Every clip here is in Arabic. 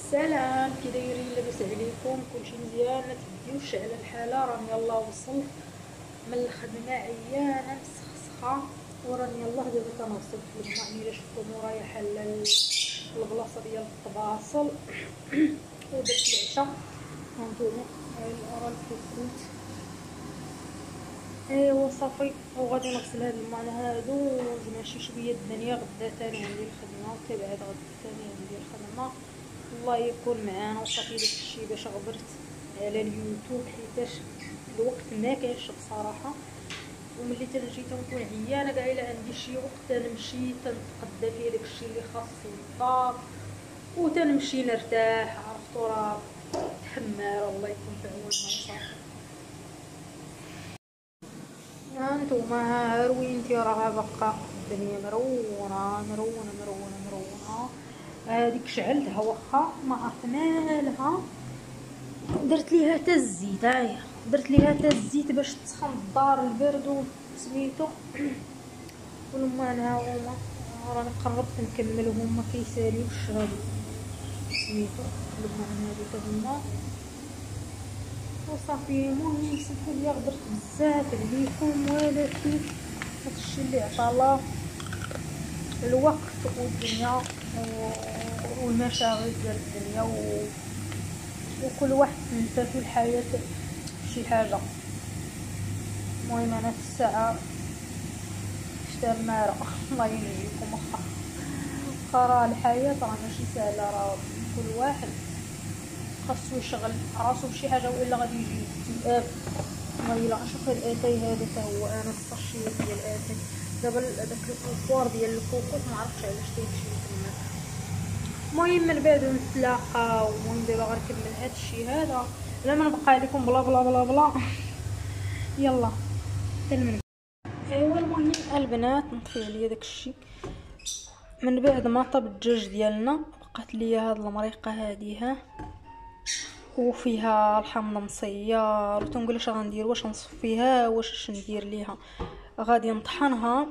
السلام، كي دايرين؟ لاباس عليكم؟ كلشي مزيان؟ ما تبديوش على الحاله. راني يلاه وصلت من الخدمه عيانه مسخسخه، وراني يلاه دابا كنغسل في الماء. الا شفتو مورايا حل البلاصه ديال الطباصل ودرت العشاء. هانتوما راه الكسكوت. ايوا صافي، وغادي نغسل هاد الماء هادو ونمشي شويه الدنيا. غدا تاني عندي الخدمه، وتبعد غدا تاني عندي الخدمه. الله يكون معانا وصافي. داكشي باش غبرت على اليوتيوب حيتاش الوقت ما كاينش بصراحه، وملي تنجي تنكون عيانه كاع. الا عندي شي وقت تنمشي تنتقدى فيه داكشي اللي خاص للدار وتنمشي نرتاح. عرفتو راه تحمار، الله يكون في عونها وصافي. هانتوما ها روينتي راه باقا الدنيا مرونه مرونه مرونه مرونه. هاديك شعلتها واخا ما عرفت مالها، درت ليها حتى الزيت. هاهي درت ليها حتى الزيت باش تسخن الدار البرد وسميتو. والمان ها هما راني قربت نكملهم، ما كيساليوش هادو سميتو المان هادو هما وصافي. المهم سمحوا لي غدرت بزاف عليكم، ولكن هادشي اللي عطا الله الوقت والدنيا والمشاغل ديال الدنيا وكل واحد تلفاتو الحياة شي حاجة. المهم انا في الساعة شتمارة الله ينجيكم. واخا راه الحياة راه ماشي سهلة، راه كل واحد خاصو يشغل راسو بشي حاجة والا غادي يجي اكتئاب. والله شوف هاد الاتاي هذا تا هو انا الطشيه ديال الاتاي دابا داك الكوار ديال الكوكوط ما عرفتش علاش تيمشي تما. المهم من بعد نتلاقاو. المهم دابا غنكمل هادشي هذا بلا ما نبقى عليكم بلا بلا بلا بلا. يلا تلمن. ايوا المهم البنات نطفي عليا داكشي. من بعد ما طاب الدجاج ديالنا بقات ليا هاد المريقه هادي ها، وفيها الحامض مصيار. وتنقول اش غندير، واش نصفيها واش ندير ليها. غادي نطحنها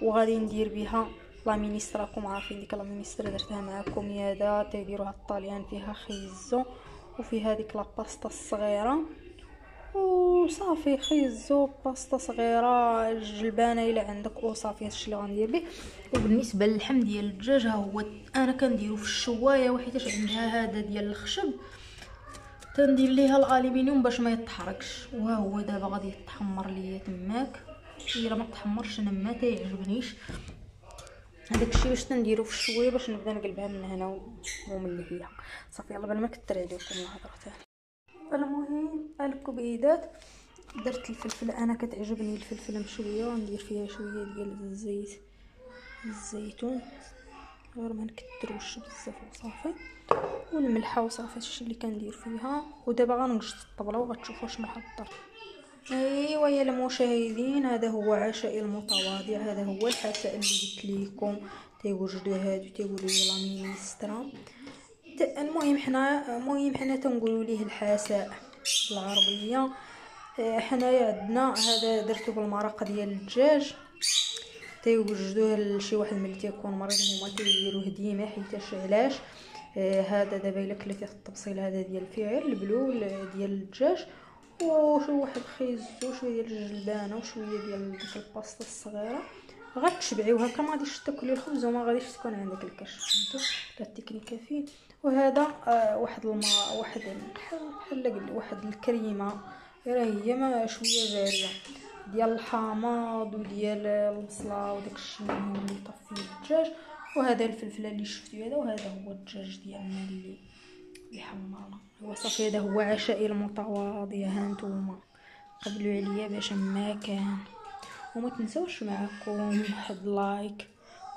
وغادي ندير بها لا مينيسترا. راكم عارفين ديك لا مينيسترا درتها معكم يادا تيديروها الطاليان، فيها خيزو وفيها ديك لا باستا الصغيره وصافي. خيزو باستا صغيره جلبانه الا عندك وصافي. هادشي اللي غندير به. وبالنسبه للحم ديال الدجاج ها هو انا كنديرو في الشوايه، وحيتاش عندها هذا ديال الخشب تندير ليها الالومنيوم باش ما يتحرقش. وها هو دابا غادي يتحمر ليا تماك. الا ما تحمرش انا ما تيعجبنيش هذاك الشيء باش تنديرو في الشويه باش نبدا نقلبها من هنا ومن لهيه. صافي يلا بلا ما كثر عليكم الهضره تاني. المهم الكبيدات درت الفلفل. انا كتعجبني الفلفله مشويه وندير فيها شويه ديال الزيت الزيتون غير ما نكثروش بزاف وصافي، والملحه وصافي. هادشي اللي كندير فيها. ودابا غنوجد الطبله وغتشوفوا شنو حضرت. ايوا يا المشاهدين، هذا هو عشائي المتواضع. هذا هو الحساء اللي قلت لكم تيوجدوا هادو تيقولوا لي لا مينيسترا. المهم حنا تنقولوا ليه الحساء بالعربيه. حنايا عندنا هذا درتو بالمرق ديال الدجاج. تيوجدوه لشي واحد ملي تيكون مريض هما تيديروه ديما حيتاش علاش. هذا دابا الا كليتي التبصيل هذا ديال الفعل البلول ديال الدجاج وشو واحد خيزو شويه ديال الجلبانه وشويه ديال ديك الباستا الصغيره غتشبعي. وهكا ما غاديش تاكلي الخبز وما غاديش تكون عندك الكرش. فهمتوا لا التكنيكه فيه. وهذا واحد الماء واحد بحال واحد الكريمه راه هي ما شويه جاريه ديال الحامض وديال البصله وداك الشيء اللي يطفي الدجاج. وهذا الفلفله اللي شفتوا هذا، وهذا هو الدجاج ديالنا اللي حمرنا. هو صافي هذا هو عشائي المتواضع. هانتوما قبلوا عليا باش ما كان. وما تنسوش معكم واحد لايك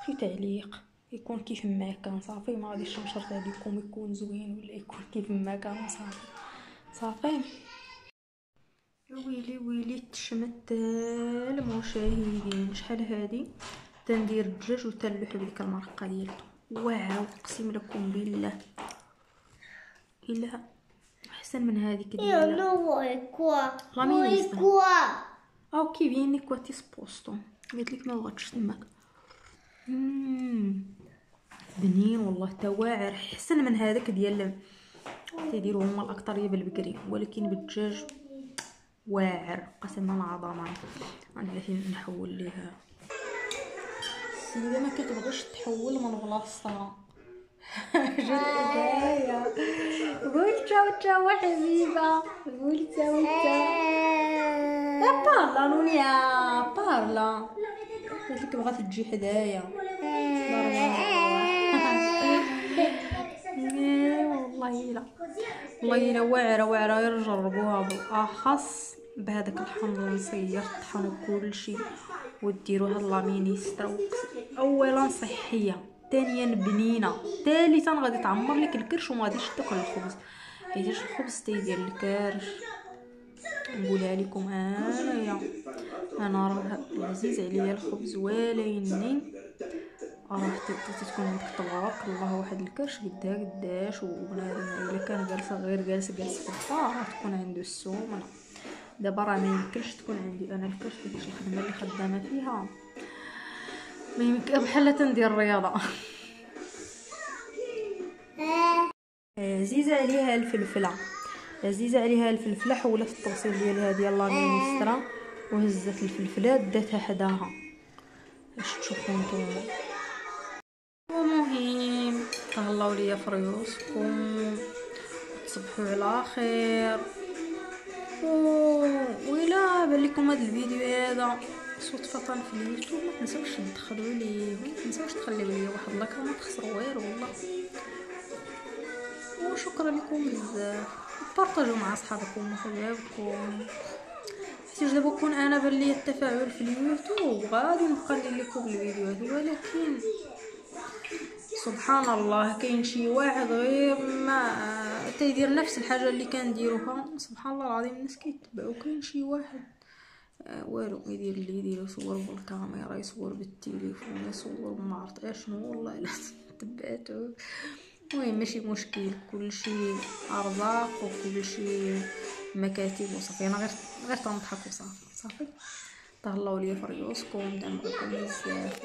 شي تعليق يكون كيف ما كان. صافي ما غاديش نشرط عليكم يكون زوين ولا يكون كيف ما كان. صافي صافي. ويلي ويلي تشمت المشاهدين شحال هادي تندير الدجاج وتنلوح بديك المرقه ديالته. واو اقسم لكم بالله الا احسن من هذيك ديال لا مينيسترا. او كي viene qua ti sposto قلت لك ما بغاتش تماك. بنين والله، تا واعر احسن من هذاك ديال تيديروا هما الاكثريه بالبكري، ولكن بالدجاج واعر قسما العظمه. غادي نحول ليها السيده ما كتبغيش تحول من بلاصتها. جات هدايا، قول تشاو تشاو حبيبه، قول تشاو تشاو يا بارلا نونيا بارلا. قلت لك بغات تجي حدايا والله لا والله لا واعره واعره. يجربوها بالاخص بهذاك الحمض المصير، طحنوا كلشي وديروا هاد لامينيسترا. اولا صحيه، ثانيا بنينه، ثالثا غادي تعمر لك الكرش وما غاديش تاكل الخبز، حيت الخبز تيدير الكرش. نقولها لكم انا راه عزيز عليا الخبز، ولكن راه تكون عندك تبارك الله واحد الكرش قداش، وبنادم الا كان غير جالس في الدار تكون عنده السومنه. دابا راه ما يمكنش تكون عندي انا الكرش، داكشي الخدمه اللي خدامه فيها ما يمكن بحال تندير الرياضه. عزيزه عليها الفلفله، عزيزه عليها الفلفله. حولت الطبسيل ديالها ديال لا مينيسترا وهزت الفلفلات داتها حداها باش تشوفوا نتوما. المهم تهلاو ليا في ريوسكم، تصبحوا على خير. وإلا بان لكم هذا الفيديو هذا صدفه في اليوتيوب ما تنساوش تدخلوا ليه، ما تنساوش تخليو لي واحد لايك، ما تخسروا والو والله. وشكرا لكم بزاف، بارطاجوا مع صحابكم وحبايبكم حيت عجبكم. انا بان لي التفاعل في اليوتيوب غادي نبقى ندير لكم الفيديوهات، ولكن سبحان الله كاين شي واحد غير ما تيدير نفس الحاجه اللي كنديروها. سبحان الله العظيم الناس كيتبعوا. كاين شي واحد والو يدير اللي يدير، يصور بالكاميرا، يصور بالتليفون، يصور ما عرفت اشنو، والله لا تبعته. المهم ماشي مشكل، كلشي ارزاق وكلشي مكاتب وصافي. انا غير تنضحك وصافي. تهلاو ليا في ريوسكم، دعمكم بزاف.